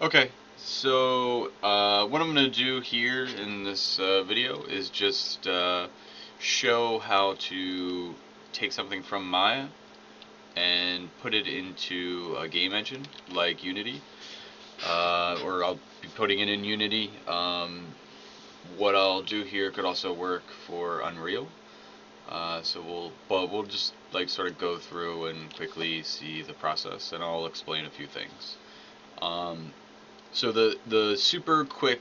Okay, so what I'm going to do here in this video is just show how to take something from Maya and put it into a game engine like Unity, or I'll be putting it in Unity. What I'll do here could also work for Unreal. But we'll just like sort of go through and quickly see the process, and I'll explain a few things. Um, So the super quick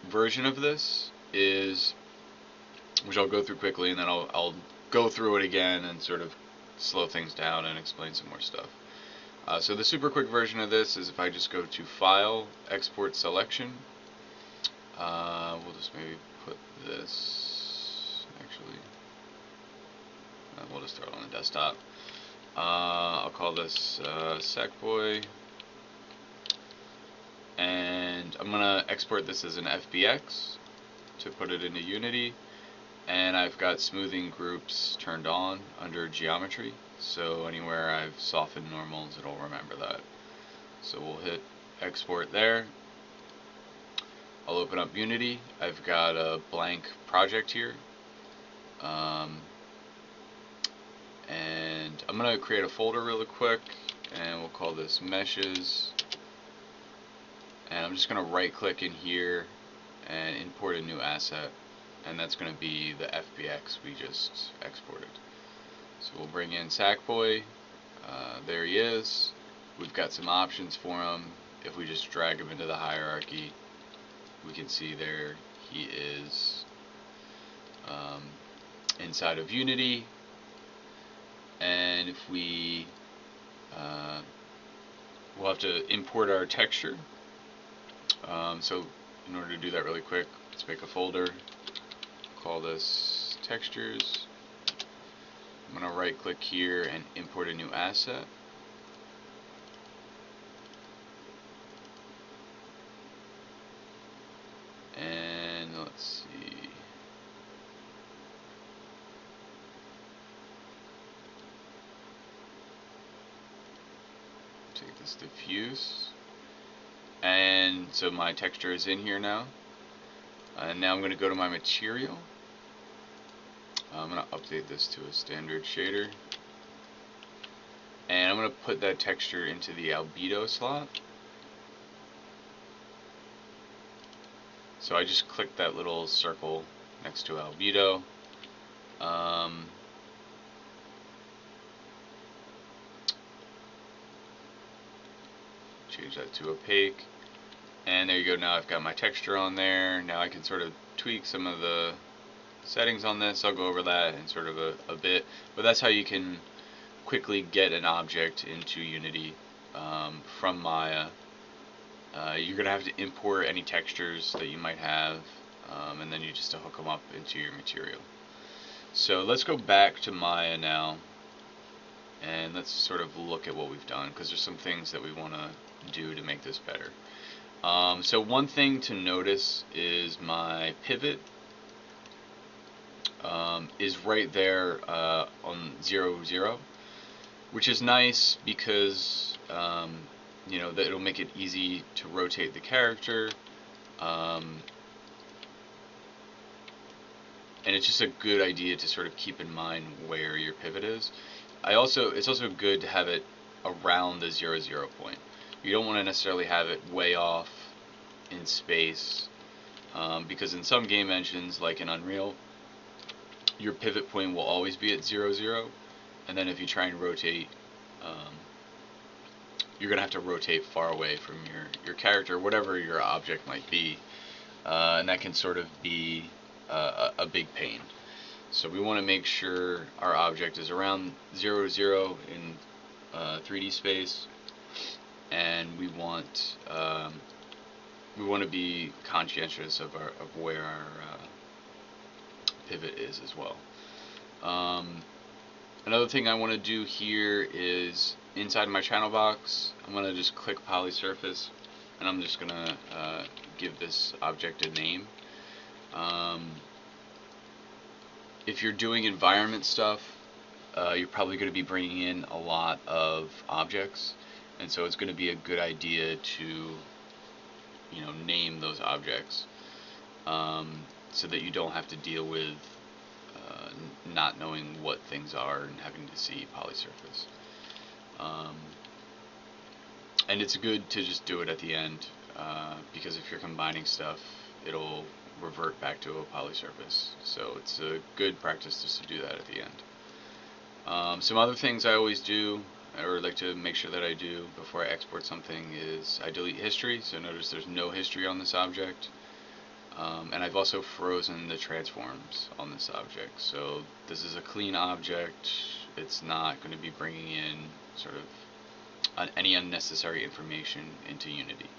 version of this is, which I'll go through quickly, and then I'll go through it again and sort of slow things down and explain some more stuff. So the super quick version of this is if I just go to File, Export Selection. We'll just maybe put this, actually, we'll just throw it on the desktop. I'll call this Sackboy, and I'm gonna export this as an FBX to put it into Unity, and I've got smoothing groups turned on under geometry, so anywhere I've softened normals it'll remember that. So we'll hit export there. I'll open up Unity. I've got a blank project here, and I'm gonna create a folder really quick, and we'll call this meshes, and I'm just gonna right click in here and import a new asset, and that's going to be the FBX we just exported. So we'll bring in Sackboy. There he is. We've got some options for him. If we just drag him into the hierarchy, we can see there he is inside of Unity. And if we we'll have to import our texture. So in order to do that really quick, let's make a folder. Call this textures. I'm going to right click here and import a new asset. And let's see. Take this diffuse. And so my texture is in here now. And now I'm going to go to my material. I'm going to update this to a standard shader. And I'm going to put that texture into the albedo slot. So I just clicked that little circle next to albedo. Change that to opaque. And there you go, now I've got my texture on there. Now I can sort of tweak some of the settings on this. I'll go over that in sort of a bit. But that's how you can quickly get an object into Unity from Maya. You're going to have to import any textures that you might have, and then you just hook them up into your material. So let's go back to Maya now, and let's sort of look at what we've done, because there's some things that we want to do to make this better. So one thing to notice is my pivot is right there on 0, 0, which is nice because you know, that it'll make it easy to rotate the character, and it's just a good idea to sort of keep in mind where your pivot is. It's also good to have it around the 0, 0 point. You don't want to necessarily have it way off in space, because in some game engines, like in Unreal, your pivot point will always be at 0, 0, and then if you try and rotate, you're going to have to rotate far away from your character, whatever your object might be, and that can sort of be a big pain. So we want to make sure our object is around 0, 0 in 3D space, and we want to be conscientious of where our pivot is as well. Another thing I want to do here is inside my channel box, I'm going to just click poly surface, and I'm just going to give this object a name. If you're doing environment stuff, you're probably going to be bringing in a lot of objects, and so it's going to be a good idea to name those objects, so that you don't have to deal with not knowing what things are and having to see polysurface. And it's good to just do it at the end, because if you're combining stuff, it'll revert back to a polysurface. So it's a good practice just to do that at the end. Some other things I always do, or like to make sure that I do before I export something, is I delete history. So notice there's no history on this object. And I've also frozen the transforms on this object. So this is a clean object. It's not going to be bringing in sort of any unnecessary information into Unity.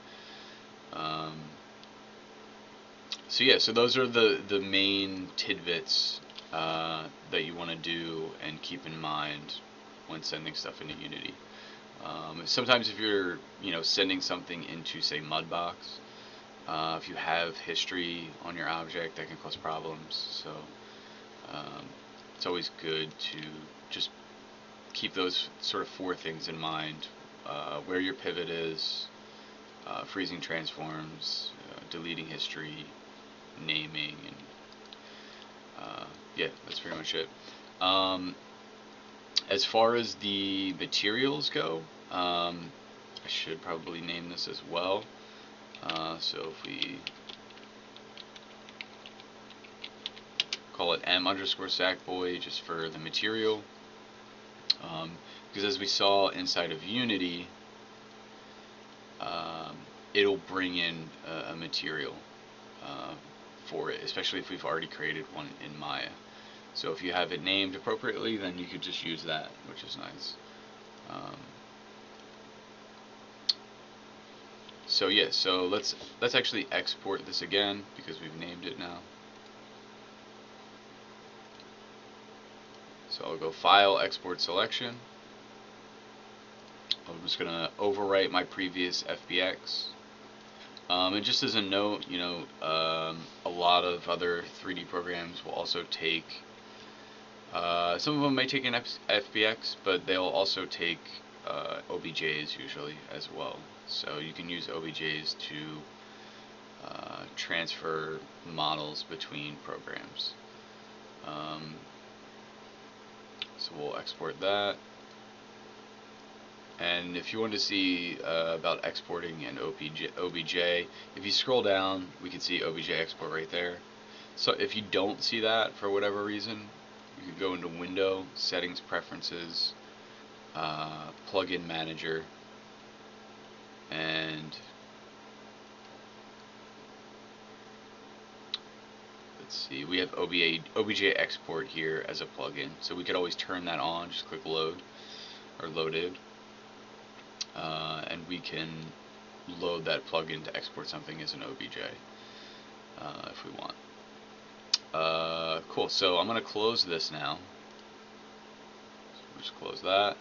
So yeah, so those are the main tidbits that you want to do and keep in mind when sending stuff into Unity. Sometimes if you're sending something into, say, Mudbox, if you have history on your object, that can cause problems. So it's always good to just keep those sort of 4 things in mind: where your pivot is, freezing transforms, deleting history, naming, and yeah, that's pretty much it. As far as the materials go, I should probably name this as well. So if we call it M_Sackboy just for the material, because as we saw inside of Unity, it'll bring in a material for it, especially if we've already created one in Maya. So if you have it named appropriately, then you could just use that, which is nice. So yeah, so let's actually export this again because we've named it now. So I'll go File, Export Selection. I'm just gonna overwrite my previous FBX. And just as a note, a lot of other 3D programs will also take, some of them may take an FBX, but they'll also take OBJs usually as well. So you can use OBJs to transfer models between programs. So we'll export that. And if you want to see about exporting an OBJ, if you scroll down, we can see OBJ export right there. So if you don't see that for whatever reason, you can go into Window, Settings, Preferences, Plugin Manager, and let's see, we have OBJ export here as a plugin, so we could always turn that on. Just click Load or Loaded, and we can load that plugin to export something as an OBJ if we want. Cool, so I'm going to close this now. So we'll just close that.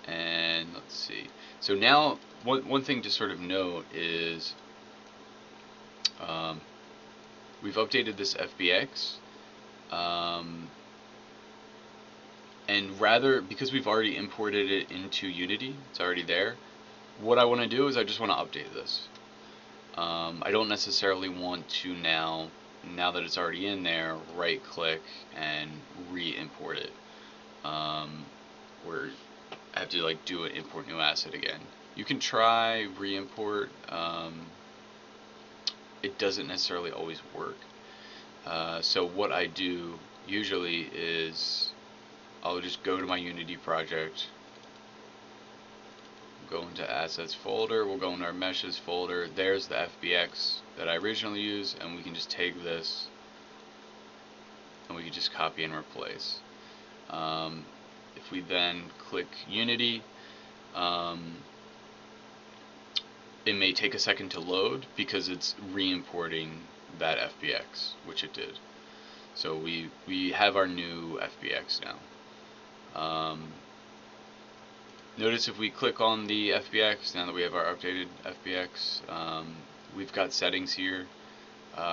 And let's see. So now, one thing to sort of note is we've updated this FBX. And because we've already imported it into Unity, it's already there, what I want to do is I just want to update this. I don't necessarily want to now that it's already in there, right click and re-import it. Where I have to do an import new asset again. You can try re-import. It doesn't necessarily always work. So what I do usually is I'll just go to my Unity project, go into Assets folder, we'll go into our Meshes folder. There's the FBX that I originally used, and we can just take this and we can just copy and replace. If we then click Unity, it may take a second to load because it's re-importing that FBX, which it did. So we have our new FBX now. Notice if we click on the FBX, now that we have our updated FBX, we've got settings here.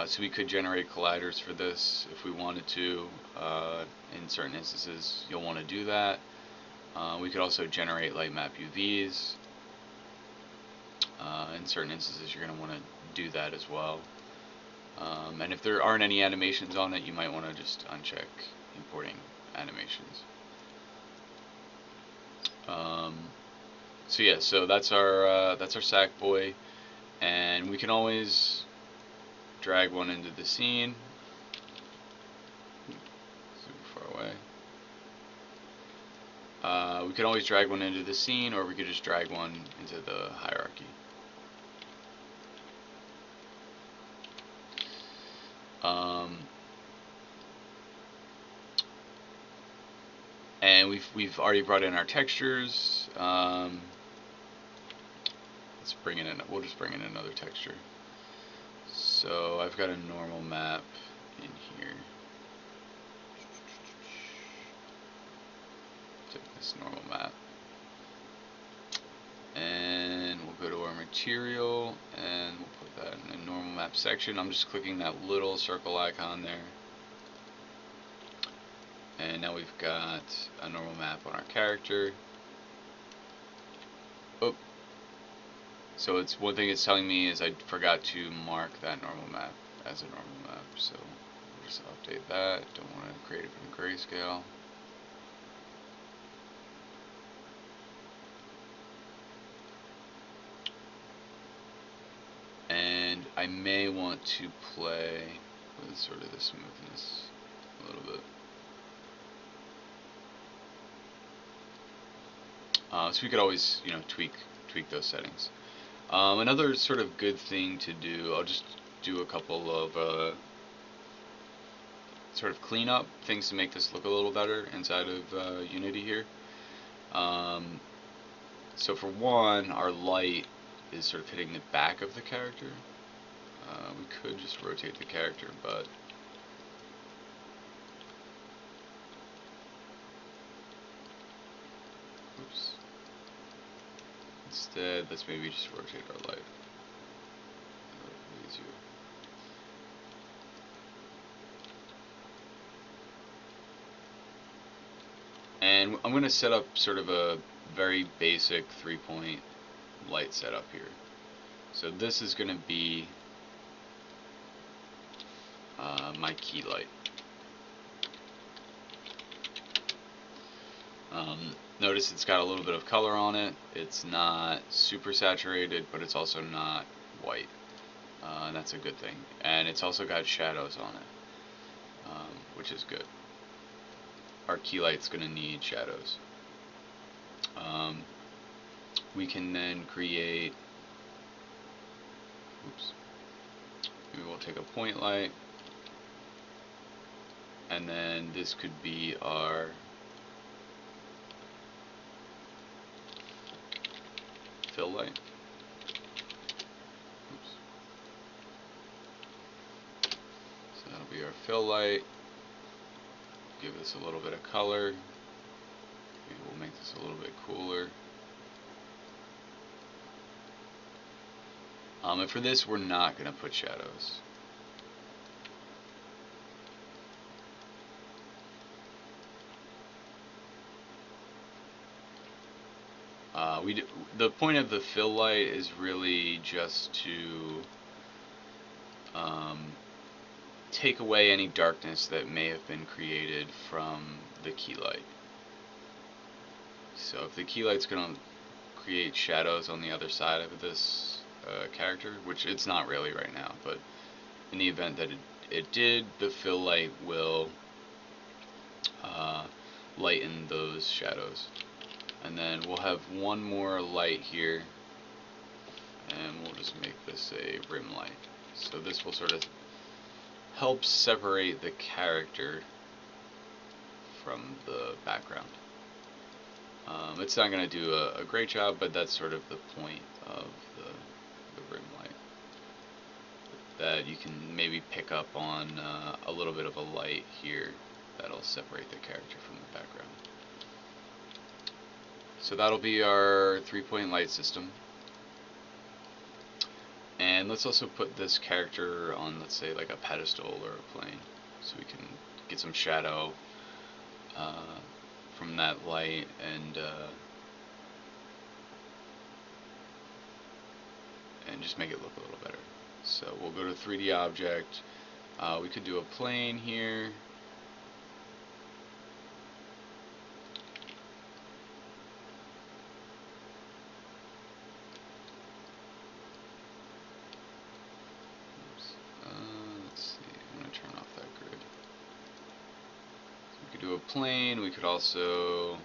So we could generate colliders for this if we wanted to. In certain instances, you'll want to do that. We could also generate light map UVs. In certain instances, you're going to want to do that as well. And if there aren't any animations on it, you might want to just uncheck importing animations. So yeah, so that's our Sackboy, and we can always drag one into the scene. Super far away. We can always drag one into the scene, or we could just drag one into the hierarchy. And we've already brought in our textures. Let's bring in we'll just bring in another texture. So I've got a normal map in here. Take this normal map, and we'll go to our material, and we'll put that in the normal map section. I'm just clicking that little circle icon there. And now we've got a normal map on our character. Oh, so it's one thing it's telling me is I forgot to mark that normal map as a normal map. So we'll just update that. Don't want to create it from grayscale. And I may want to play with sort of the smoothness a little bit. So we could always, tweak those settings. Another sort of good thing to do, I'll just do a couple of sort of cleanup things to make this look a little better inside of Unity here. So for one, our light is sort of hitting the back of the character. We could just rotate the character, but oops. Instead, let's maybe just rotate our light a little easier. And I'm going to set up sort of a very basic 3-point light setup here. So this is going to be my key light. Notice it's got a little bit of color on it. It's not super saturated, but it's also not white. And that's a good thing. And it's also got shadows on it, which is good. Our key light's going to need shadows. We can then create, oops, maybe we'll take a point light, and then this could be our fill light. Oops. So that'll be our fill light. Give this a little bit of color. Maybe we'll make this a little bit cooler. And for this, we're not going to put shadows. The point of the fill light is really just to take away any darkness that may have been created from the key light. So if the key light's going to create shadows on the other side of this character, which it's not really right now, but in the event that it did, the fill light will lighten those shadows. And then we'll have one more light here, and we'll just make this a rim light. So this will sort of help separate the character from the background. It's not going to do a great job, but that's sort of the point of the rim light. That you can maybe pick up on a little bit of a light here that'll separate the character from the background. So that'll be our 3-point light system. And let's also put this character on, let's say, like a pedestal or a plane, so we can get some shadow from that light and just make it look a little better. So we'll go to 3D object. We could do a plane here. Let's see, I'm going to turn off that grid. So we could do a plane. We could also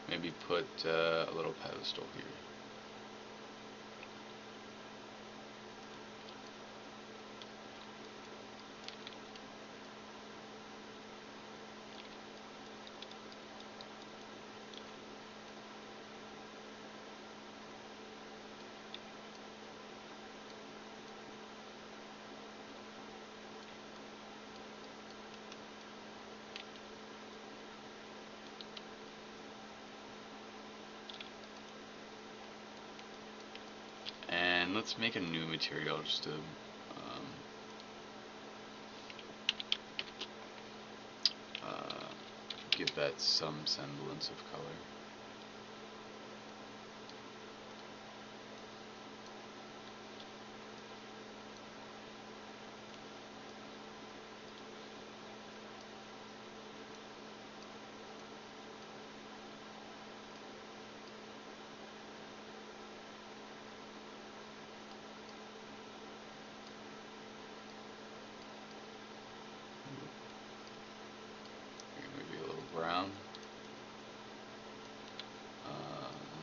maybe put a little pedestal here. And let's make a new material just to give that some semblance of color. Brown.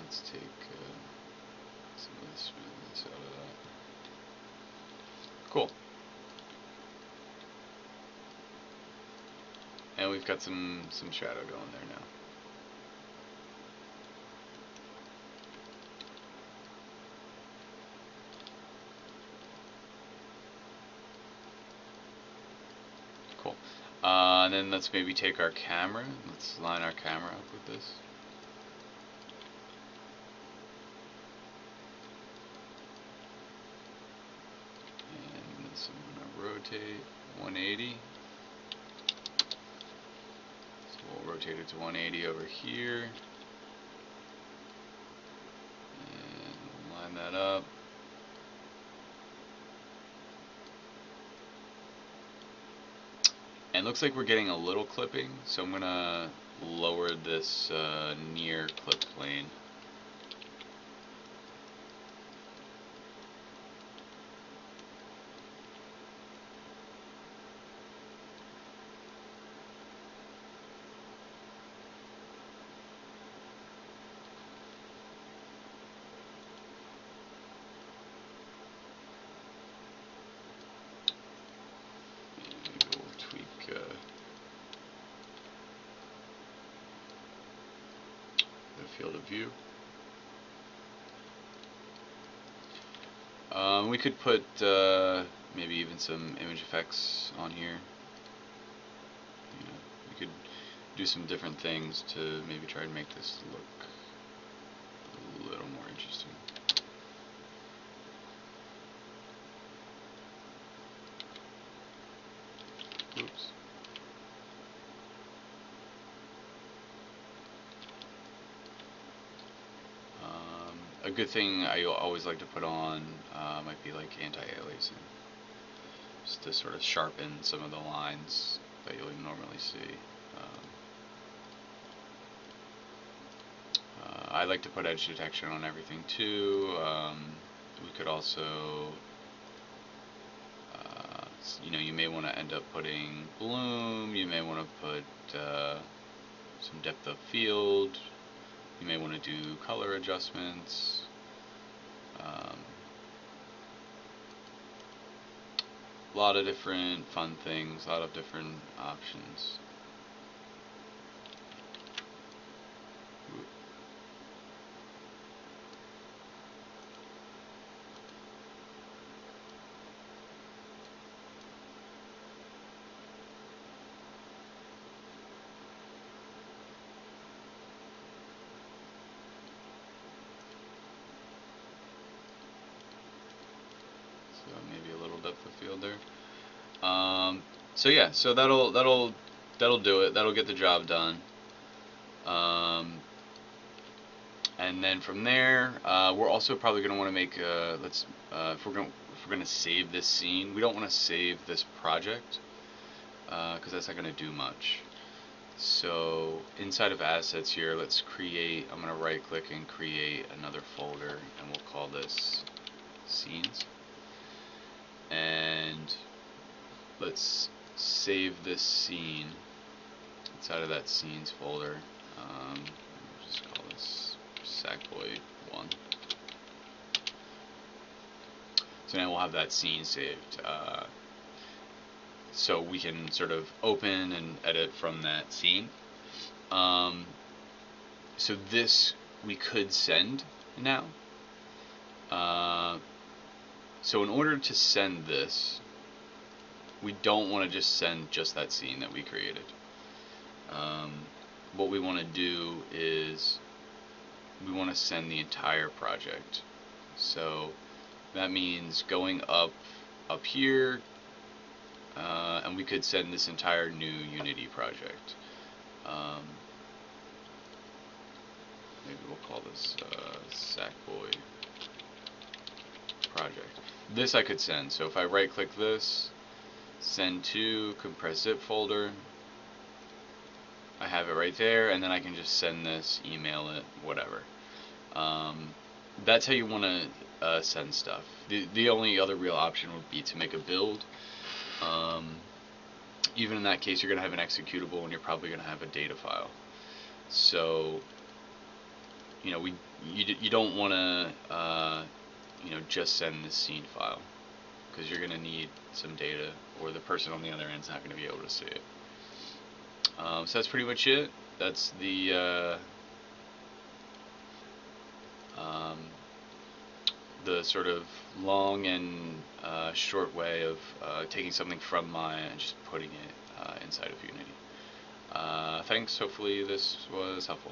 Let's take some of the smoothness out of that. Cool. And we've got some shadow going there now. Cool. And then let's maybe take our camera. Let's line our camera up with this. And this I'm going to rotate 180. So we'll rotate it to 180 over here. And we'll line that up. And it looks like we're getting a little clipping, so I'm going to lower this near clip plane. Field of view. We could put maybe even some image effects on here. You know, we could do some different things to maybe try to make this look a little more interesting. Oops. A good thing I always like to put on might be like anti-aliasing, just to sort of sharpen some of the lines that you'll normally see. I like to put edge detection on everything too. We could also, you know, you may want to end up putting bloom. You may want to put some depth of field. You may want to do color adjustments. A lot of different fun things, a lot of different options. depth of field there. So yeah, so that'll do it. That'll get the job done. And then from there, we're also probably going to want to make if we're going to save this scene, we don't want to save this project because that's not going to do much. So inside of assets here, let's create. I'm going to right click and create another folder, and we'll call this scenes. And let's save this scene inside of that scenes folder. Just call this Sackboy 1. So now we'll have that scene saved. So we can sort of open and edit from that scene. So this we could send now. So in order to send this, we don't want to just send just that scene that we created. What we want to do is we want to send the entire project. So that means going up here, and we could send this entire new Unity project. Maybe we'll call this Sackboy project. This I could send. So if I right click this, send to compress zip folder, I have it right there, and then I can just send this, email it, whatever. That's how you want to send stuff. The only other real option would be to make a build. Even in that case, you're going to have an executable, and you're probably going to have a data file. So, you know, you don't want to just send this scene file, because you're going to need some data, or the person on the other end is not going to be able to see it. So that's pretty much it. That's the sort of long and short way of taking something from Maya and just putting it inside of Unity. Thanks. Hopefully this was helpful.